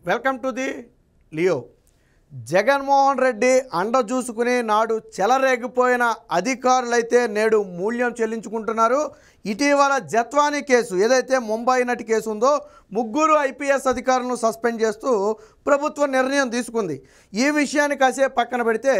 Welcome to the Leo. Jaganmohan Reddy అండ చూసుకుని నాడు చెలరేగిపోయిన అధికారులైతే నేడు మూల్యం చెల్లించుకుంటున్నారు. ఇటీవల జత్వానీ కేసు ఏదైతే ముంబై నటి కేసు ఉందో ముగ్గురు ఐపీఎస్ అధికారులను సస్పెండ్ చేస్తూ ప్రభుత్వం నిర్ణయం తీసుకుంది. ఈ విషయాన్ని కాసేపు పక్కన పెడితే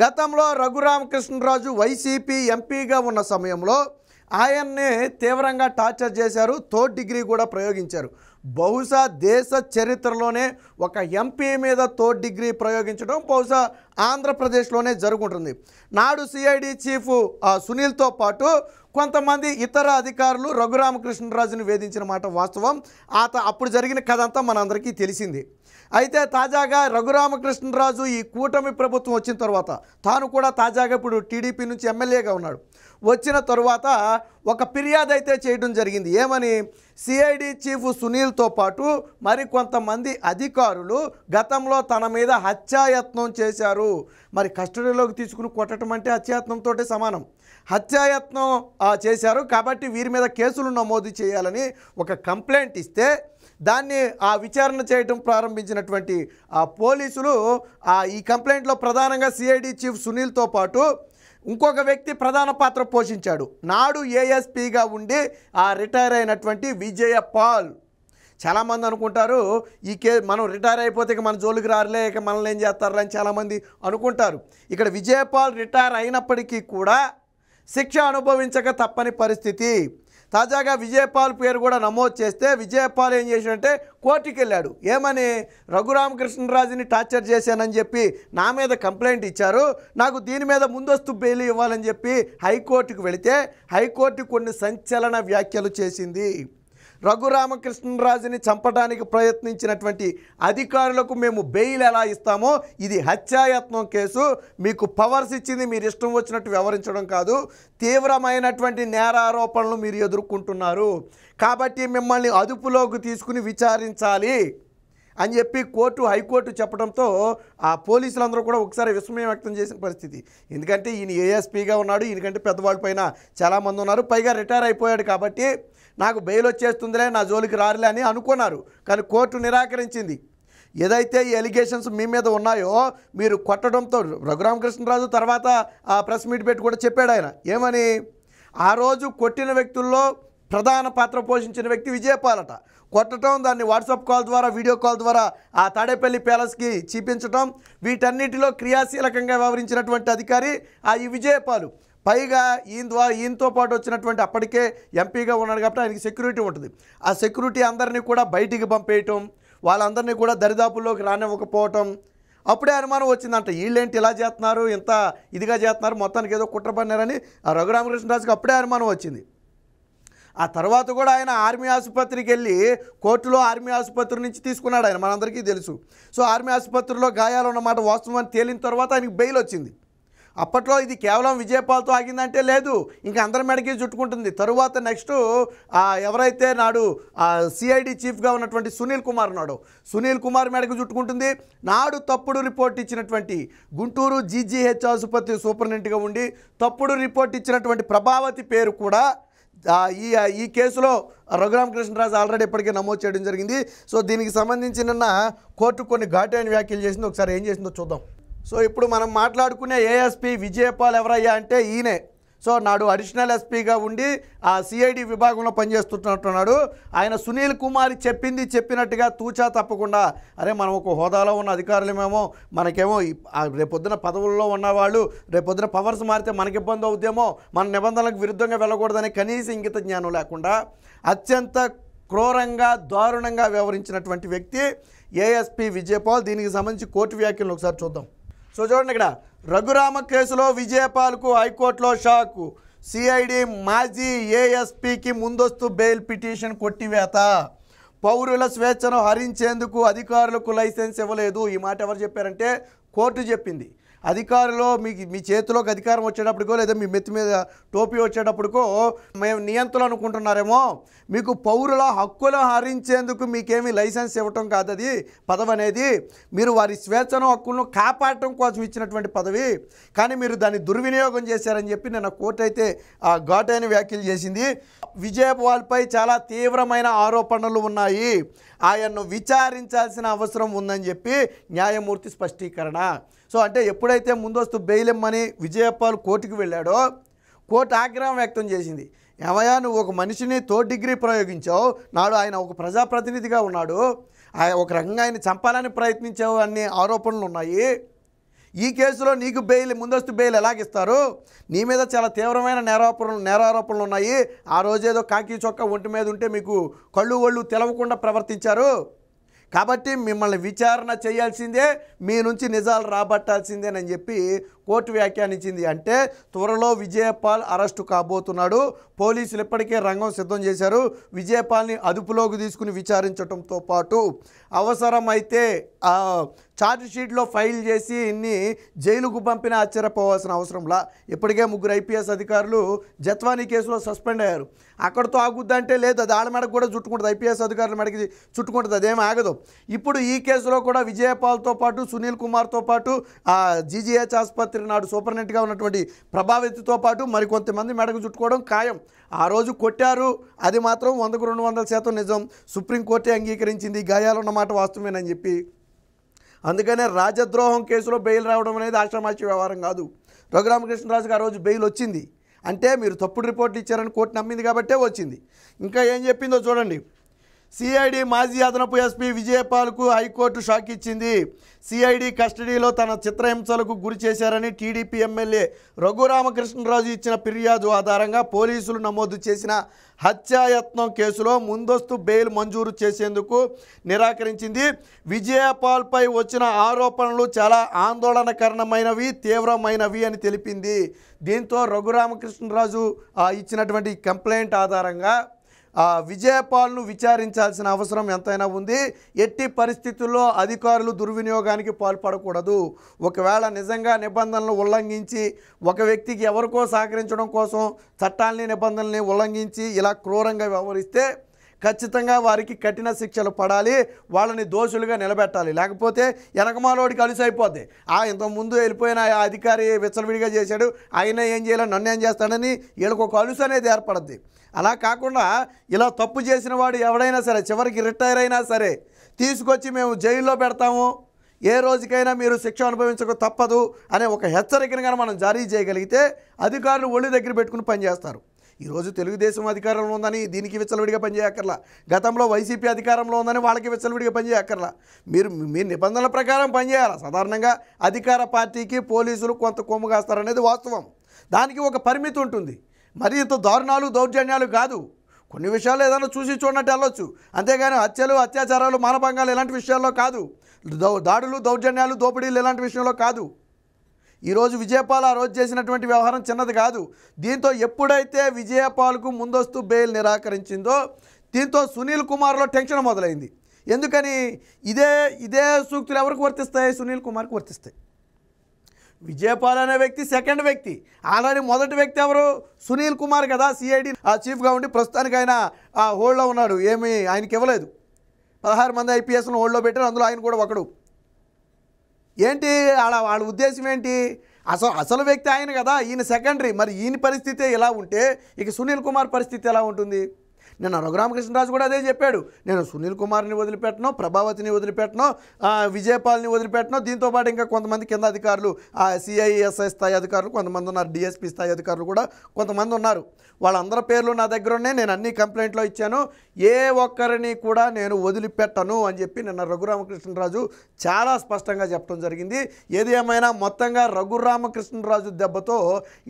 గతంలో రఘురామకృష్ణరాజు వైసీపీ ఎంపీగా ఉన్న సమయంలో ఆయన్ని తీవ్రంగా టార్చర్ చేశారు, థర్డ్ డిగ్రీ కూడా ప్రయోగించారు. బహుశా దేశ చరిత్రలోనే ఒక ఎంపీ మీద థర్డ్ డిగ్రీ ప్రయోగించడం బహుశా ఆంధ్రప్రదేశ్లోనే జరుగుతుంది. నాడు సిఐడి చీఫ్ సునీల్తో పాటు కొంతమంది ఇతర అధికారులు రఘురామకృష్ణరాజును వేధించిన మాట వాస్తవం. అప్పుడు జరిగిన కథ అంతా మనందరికీ తెలిసింది. అయితే తాజాగా రఘురామకృష్ణరాజు ఈ కూటమి ప్రభుత్వం వచ్చిన తర్వాత తాను కూడా తాజాగా ఇప్పుడు టీడీపీ నుంచి ఎమ్మెల్యేగా ఉన్నాడు. వచ్చిన తరువాత ఒక ఫిర్యాదు అయితే చేయడం జరిగింది. ఏమని? సిఐడి చీఫ్ సునీల్తో పాటు మరికొంతమంది అధికారులు గతంలో తన మీద హత్యాయత్నం చేశారు. మరి కస్టడీలోకి తీసుకుని కొట్టడం అంటే హత్యాయత్నంతో సమానం. హత్యాయత్నం చేశారు కాబట్టి వీరి మీద కేసులు నమోదు చేయాలని ఒక కంప్లైంట్ ఇస్తే దాన్ని విచారణ చేయడం ప్రారంభించినటువంటి పోలీసులు ఈ కంప్లైంట్లో ప్రధానంగా సిఐడి చీఫ్ సునీల్తో పాటు ఇంకొక వ్యక్తి ప్రధాన పాత్ర పోషించాడు. నాడు ఏఎస్పీగా ఉండి రిటైర్ అయినటువంటి విజయపాల్. చాలామంది అనుకుంటారు మనం రిటైర్ అయిపోతే ఇక మన జోలికి రారులే, ఇక మనల్ని ఏం చేస్తారులే అని చాలామంది అనుకుంటారు. ఇక్కడ విజయపాల్ రిటైర్ అయినప్పటికీ కూడా శిక్ష అనుభవించక తప్పని పరిస్థితి. తాజాగా విజయపాల్ పేరు కూడా నమోదు చేస్తే విజయపాల్ ఏం చేశాడంటే కోర్టుకి వెళ్ళాడు. ఏమని? రఘురామకృష్ణరాజుని టార్చర్ చేశానని చెప్పి నా మీద కంప్లైంట్ ఇచ్చారు, నాకు దీని మీద ముందస్తు బెయిల్ ఇవ్వాలని చెప్పి హైకోర్టుకు వెళితే హైకోర్టు కొన్ని సంచలన వ్యాఖ్యలు చేసింది. రఘురామకృష్ణరాజుని చంపడానికి ప్రయత్నించినటువంటి అధికారులకు మేము బెయిల్ ఎలా ఇస్తామో, ఇది హత్యాయత్నం కేసు, మీకు పవర్స్ ఇచ్చింది మీరు ఇష్టం వచ్చినట్టు వ్యవహరించడం కాదు, తీవ్రమైనటువంటి నేరారోపణలు మీరు ఎదుర్కొంటున్నారు కాబట్టి మిమ్మల్ని అదుపులోకి తీసుకుని విచారించాలి అని చెప్పి హైకోర్టు చెప్పడంతో పోలీసులందరూ కూడా ఒకసారి విస్మయం వ్యక్తం చేసిన పరిస్థితి. ఎందుకంటే ఈయన ఏఎస్పీగా ఉన్నాడు, ఈయనకంటే పెద్దవాళ్ళ పైన చాలామంది ఉన్నారు, పైగా రిటైర్ అయిపోయాడు కాబట్టి నాకు బెయిల్ వచ్చేస్తుందిలే, నా జోలికి రారులే అని అనుకున్నారు. కానీ కోర్టు నిరాకరించింది. ఏదైతే ఈ ఎలిగేషన్స్ మీ మీద ఉన్నాయో మీరు కొట్టడంతో రఘురామకృష్ణరాజు తర్వాత ప్రెస్ మీట్ పెట్టి కూడా చెప్పాడు ఆయన. ఏమని? ఆ రోజు కొట్టిన వ్యక్తుల్లో ప్రధాన పాత్ర పోషించిన వ్యక్తి విజయపాలట. కొట్టడం, దాన్ని వాట్సాప్ కాల్ ద్వారా వీడియో కాల్ ద్వారా తాడేపల్లి ప్యాలెస్కి చూపించడం, వీటన్నిటిలో క్రియాశీలకంగా వ్యవహరించినటువంటి అధికారి ఈ విజయపాలు. పైగా ఈయనతో పాటు వచ్చినటువంటి అప్పటికే ఎంపీగా ఉన్నాడు కాబట్టి ఆయనకి సెక్యూరిటీ ఉంటుంది. ఆ సెక్యూరిటీ అందరినీ కూడా బయటికి పంపేయటం, వాళ్ళందరినీ కూడా దరిదాపుల్లోకి రానివ్వకపోవటం. అప్పుడే అనుమానం వచ్చిందంట, వీళ్ళేంటి ఇలా చేస్తున్నారు, ఇంత ఇదిగా చేస్తున్నారు, మొత్తానికి ఏదో కుట్ర పన్నారని రఘురామకృష్ణరాజుకి అప్పుడే అనుమానం వచ్చింది. ఆ తర్వాత కూడా ఆయన ఆర్మీ ఆసుపత్రికి వెళ్ళి కోర్టులో ఆర్మీ ఆసుపత్రి నుంచి తీసుకున్నాడు ఆయన, మనందరికీ తెలుసు. సో ఆర్మీ ఆసుపత్రిలో గాయాలు ఉన్నమాట వాస్తవం అని తేలిన తర్వాత ఆయనకి బెయిల్ వచ్చింది. అప్పట్లో ఇది కేవలం విజయపాల్తో ఆగిందంటే లేదు, ఇంకా అందరి మెడకి చుట్టుకుంటుంది. తరువాత నెక్స్ట్ ఎవరైతే నాడు సిఐడి చీఫ్గా ఉన్నటువంటి సునీల్ కుమార్ ఉన్నాడు, సునీల్ కుమార్ మెడకు చుట్టుకుంటుంది. నాడు తప్పుడు రిపోర్ట్ ఇచ్చినటువంటి గుంటూరు జీజీహెచ్ ఆసుపత్రి సూపరింటెండెంట్గా ఉండి తప్పుడు రిపోర్ట్ ఇచ్చినటువంటి ప్రభావతి పేరు కూడా ఈ కేసులో రఘురామకృష్ణరాజు ఆల్రెడీ ఇప్పటికే నమోదు చేయడం జరిగింది. సో దీనికి సంబంధించి నిన్న కోర్టు కొన్ని ఘాటైన వ్యాఖ్యలు చేసింది. ఒకసారి ఏం చేసిందో చూద్దాం. సో ఇప్పుడు మనం మాట్లాడుకునే ఏఎస్పీ విజయపాల్ ఎవరయ్యా అంటే ఈయనే. సో నాడు అడిషనల్ ఎస్పీగా ఉండి సిఐడి విభాగంలో పనిచేస్తున్నట్టున్నాడు ఆయన. సునీల్ కుమార్ చెప్పినట్టుగా తూచా తప్పకుండా అరే మనం ఒక హోదాలో ఉన్న అధికారులమేమో, మనకేమో రేపొద్దున పదవుల్లో ఉన్నవాళ్ళు రేపొద్దున పవర్స్ మారితే మనకి ఇబ్బంది అవుద్దేమో, మన నిబంధనలకు విరుద్ధంగా వెళ్ళకూడదనే కనీస ఇంగిత జ్ఞానం లేకుండా అత్యంత క్రూరంగా దారుణంగా వ్యవహరించినటువంటి వ్యక్తి ఏఎస్పీ విజయపాల్. దీనికి సంబంధించి కోర్టు వ్యాఖ్యలను ఒకసారి చూద్దాం. సో చూడండి, ఇక్కడ రఘురామ కేసులో విజయపాల్కు హైకోర్టులో షాకు. సిఐడి మాజీ ఏఎస్పీకి ముందస్తు బెయిల్ పిటిషన్ కొట్టివేత. పౌరుల స్వేచ్ఛను హరించేందుకు అధికారులకు లైసెన్స్ ఇవ్వలేదు. ఈ మాట ఎవరు చెప్పారంటే కోర్టు చెప్పింది. అధికారులు మీ చేతిలోకి అధికారం వచ్చేటప్పటికో లేదా మీ మెత్తి మీద టోపీ వచ్చేటప్పటికో మేము నియంత్రణ అనుకుంటున్నారేమో, మీకు పౌరుల హక్కులను హరించేందుకు మీకేమీ లైసెన్స్ ఇవ్వటం కాదు అది పదవి అనేది, మీరు వారి స్వేచ్ఛను హక్కులను కాపాడటం కోసం ఇచ్చినటువంటి పదవి, కానీ మీరు దాన్ని దుర్వినియోగం చేశారని చెప్పి నిన్న కోర్టు అయితే ఘాటైన వ్యాఖ్యలు చేసింది. విజయపాల్పై చాలా తీవ్రమైన ఆరోపణలు ఉన్నాయి. ఆయన్ను విచారించాల్సిన అవసరం ఉందని చెప్పి న్యాయమూర్తి స్పష్టీకరణ. సో అంటే ఎప్పుడైతే ముందస్తు బెయిల్ ఇమ్మని విజయపాల్ కోర్టుకు వెళ్ళాడో కోర్టు ఆగ్రహం వ్యక్తం చేసింది. ఏమయ్యా, నువ్వు ఒక మనిషిని థర్డ్ డిగ్రీ ప్రయోగించావు, నాడు ఆయన ఒక ప్రజాప్రతినిధిగా ఉన్నాడు, ఒక రకంగా ఆయన చంపాలని ప్రయత్నించావు అనే ఆరోపణలు ఉన్నాయి. ఈ కేసులో నీకు ముందస్తు బెయిల్ ఎలాగిస్తారు? నీ మీద చాలా తీవ్రమైన నేరారోపణలు ఉన్నాయి. ఆ రోజేదో కాకి చొక్కా ఒంటి మీద ఉంటే మీకు కళ్ళు ఒళ్ళు తెలవకుండా ప్రవర్తించారు, కాబట్టి మిమ్మల్ని విచారణ చేయాల్సిందే, మీ నుంచి నిజాలు రాబట్టాల్సిందేనని చెప్పి కోర్టు వ్యాఖ్యానించింది. అంటే త్వరలో విజయపాల్ అరెస్టు కాబోతున్నాడు. పోలీసులు ఇప్పటికే రంగం సిద్ధం చేశారు. విజయపాల్ని అదుపులోకి తీసుకుని విచారించడంతో పాటు అవసరమైతే ఛార్జ్షీట్లో ఫైల్ చేసి ఇన్ని జైలుకు పంపిన ఆశ్చర్యపోవాల్సిన అవసరంలా. ఇప్పటికే 3 IPS అధికారులు జత్వానీ కేసులో సస్పెండ్ అయ్యారు. అక్కడితో ఆగుద్దంటే లేదు, అది ఆళ్ళ మెడకు కూడా చుట్టుకుంటుంది, IPS అధికారుల మెడకి చుట్టుకుంటుంది, అదేం ఆగదు. ఇప్పుడు ఈ కేసులో కూడా విజయపాల్తో పాటు సునీల్ కుమార్తో పాటు GGH ఆసుపత్రి నాడు సూపరింటెండెంట్గా ఉన్నటువంటి ప్రభావితితో పాటు మరికొంతమంది మెడకు చుట్టుకోవడం ఖాయం. ఆ రోజు కొట్టారు, అది మాత్రం 100కు 200% నిజం. సుప్రీంకోర్టే అంగీకరించింది, గాయాలున్న మాట వాస్తవమేనని చెప్పి. అందుకనే రాజద్రోహం కేసులో బెయిల్ రావడం అనేది ఆషామాషి వ్యవహారం కాదు. రఘురామకృష్ణరాజుకి ఆ రోజు బెయిల్ వచ్చింది అంటే మీరు తప్పుడు రిపోర్ట్లు ఇచ్చారని కోర్టు నమ్మింది కాబట్టే వచ్చింది. ఇంకా ఏం చెప్పిందో చూడండి. CID మాజీ అదనపు SP విజయపాల్కు హైకోర్టు షాక్ ఇచ్చింది. CID కస్టడీలో తన చిత్రహింసలకు గురి చేశారని TDP ఎమ్మెల్యే రఘురామకృష్ణరాజు ఇచ్చిన ఫిర్యాదు ఆధారంగా పోలీసులు నమోదు చేసిన హత్యాయత్నం కేసులో ముందస్తు బెయిల్ మంజూరు చేసేందుకు నిరాకరించింది. విజయపాల్పై వచ్చిన ఆరోపణలు చాలా ఆందోళనకరమైనవి, తీవ్రమైనవి అని తెలిపింది. దీంతో రఘురామకృష్ణరాజు ఇచ్చినటువంటి కంప్లైంట్ ఆధారంగా విజయపాల్ను విచారించాల్సిన అవసరం ఎంతైనా ఉంది. ఎట్టి పరిస్థితుల్లో అధికారులు దుర్వినియోగానికి పాల్పడకూడదు. ఒకవేళ నిజంగా నిబంధనలు ఉల్లంఘించి ఒక వ్యక్తికి ఎవరికో సహకరించడం కోసం చట్టాలని నిబంధనల్ని ఉల్లంఘించి ఇలా క్రూరంగా వ్యవహరిస్తే ఖచ్చితంగా వారికి కఠిన శిక్షలు పడాలి, వాళ్ళని దోషులుగా నిలబెట్టాలి. లేకపోతే వెనకమాలోడికి అలుసు అయిపోద్ది. ఇంతకుముందు వెళ్ళిపోయిన అధికారి విచ్చలవిడిగా చేశాడు, ఆయన ఏం చేయాలని నన్ను ఏం చేస్తాడని వీళ్ళకి ఒక అలుసు అనేది ఏర్పడుద్ది. అలా కాకుండా ఇలా తప్పు చేసిన వాడు ఎవడైనా సరే చివరికి రిటైర్ అయినా సరే తీసుకొచ్చి మేము జైల్లో పెడతాము, ఏ రోజుకైనా మీరు శిక్ష అనుభవించక తప్పదు అనే ఒక హెచ్చరికను కానీ మనం జారీ చేయగలిగితే అధికారులు ఒళ్ళు దగ్గర పెట్టుకుని పనిచేస్తారు. ఈరోజు తెలుగుదేశం అధికారంలో ఉందని దీనికి విచ్చలవిడిగా పనిచేయక్కర్లా, గతంలో వైసీపీ అధికారంలో ఉందని వాళ్ళకి విచ్చలవిడిగా పనిచేయక్కర్లా. మీరు మీ నిబంధనల ప్రకారం పనిచేయాలి. సాధారణంగా అధికార పార్టీకి పోలీసులు కొంత కొమ్ము కాస్తారనేది వాస్తవం. దానికి ఒక పరిమితి ఉంటుంది. మరి ఇంత దారుణాలు దౌర్జన్యాలు కాదు, కొన్ని విషయాలు ఏదైనా చూసి చూడనట్టు వెళ్ళొచ్చు, అంతేగాని హత్యలు అత్యాచారాలు మానభంగాలు ఇలాంటి విషయాల్లో కాదు, దాడులు దౌర్జన్యాలు దోపిడీలు ఇలాంటి విషయంలో కాదు. ఈరోజు విజయపాల్ ఆ రోజు చేసినటువంటి వ్యవహారం చిన్నది కాదు. దీంతో ఎప్పుడైతే విజయపాల్కు ముందస్తు బెయిల్ నిరాకరించిందో దీంతో సునీల్ కుమార్లో టెన్షన్ మొదలైంది. ఎందుకని ఇదే సూక్తులు ఎవరికి వర్తిస్తాయి? సునీల్ కుమార్కి వర్తిస్తాయి. విజయపాల్ అనే వ్యక్తి సెకండ్ వ్యక్తి, ఆల్రెడీ మొదటి వ్యక్తి ఎవరు? సునీల్ కుమార్ కదా, CID చీఫ్గా ఉండి ప్రస్తుతానికి ఆయన హోల్డ్లో ఉన్నాడు, ఏమీ ఆయనకి ఇవ్వలేదు. 16 మంది IPSను హోల్డ్లో పెట్టారు, అందులో ఆయన కూడా ఒకడు. ఏంటి వాళ్ళ ఉద్దేశం ఏంటి? అసలు వ్యక్తి ఆయన కదా, ఈయన సెకండరీ. మరి ఈయన పరిస్థితి ఎలా ఉంటే ఇక సునీల్ కుమార్ పరిస్థితి ఎలా ఉంటుంది? నిన్న రఘురామకృష్ణరాజు కూడా అదే చెప్పాడు, నేను సునీల్ కుమార్ని వదిలిపెట్టను, ప్రభావతిని వదిలిపెట్టను, విజయపాల్ని వదిలిపెట్టను. దీంతోపాటు ఇంకా కొంతమంది కింద అధికారులు, CISI స్థాయి అధికారులు కొంతమంది ఉన్నారు, DSP స్థాయి అధికారులు కూడా కొంతమంది ఉన్నారు. వాళ్ళందరి పేర్లు నా దగ్గర ఉన్నాయి, నేను అన్ని కంప్లైంట్లో ఇచ్చాను, ఏ ఒక్కరిని కూడా నేను వదిలిపెట్టను అని చెప్పి నిన్న రఘురామకృష్ణరాజు చాలా స్పష్టంగా చెప్పడం జరిగింది. ఏది ఏమైనా మొత్తంగా రఘురామకృష్ణరాజు దెబ్బతో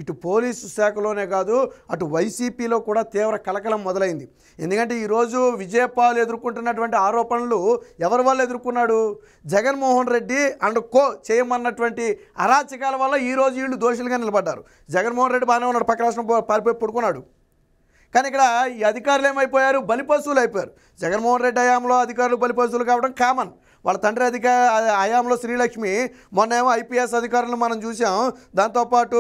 ఇటు పోలీసు శాఖలోనే కాదు అటు వైసీపీలో కూడా తీవ్ర కలకలం మొదలైంది. ఎందుకంటే ఈరోజు విజయపాల్ ఎదుర్కొంటున్నటువంటి ఆరోపణలు ఎవరి వల్ల ఎదుర్కొన్నాడు? జగన్మోహన్ రెడ్డి అండ్ కో చేయమన్నటువంటి అరాచకాల వల్ల ఈరోజు వీళ్ళు దోషులుగా నిలబడ్డారు. జగన్మోహన్ రెడ్డి బాగానే ఉన్నాడు, పక్క రాష్ట్రం పారిపోయి పడుకున్నాడు. కానీ ఇక్కడ ఈ అధికారులు ఏమైపోయారు? బలిపశువులు అయిపోయారు. జగన్మోహన్ రెడ్డి హయాంలో అధికారులు బలిపశువులు కావడం కామన్. వాళ్ళ తండ్రి హయాంలో శ్రీలక్ష్మి, మొన్నేమో IPS అధికారులను మనం చూసాం. దాంతోపాటు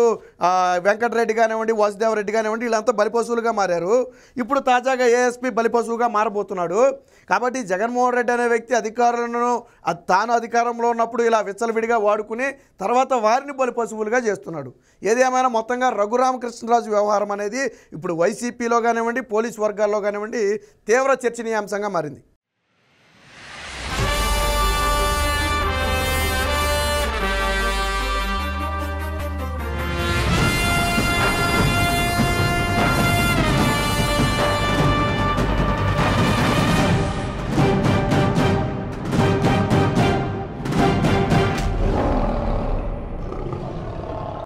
వెంకటరెడ్డి కానివ్వండి, వాసుదేవరెడ్డి కానివ్వండి, వీళ్ళంతా బలిపశువులుగా మారారు. ఇప్పుడు తాజాగా ASP బలిపశువుగా మారబోతున్నాడు. కాబట్టి జగన్మోహన్ రెడ్డి అనే వ్యక్తి అధికారులను తాను అధికారంలో ఉన్నప్పుడు ఇలా విచ్చలవిడిగా వాడుకుని తర్వాత వారిని బలిపశువులుగా చేస్తున్నాడు. ఏదేమైనా మొత్తంగా రఘురామకృష్ణరాజు వ్యవహారం అనేది ఇప్పుడు వైసీపీలో కానివ్వండి, పోలీస్ వర్గాల్లో కానివ్వండి తీవ్ర చర్చనీయాంశంగా మారింది.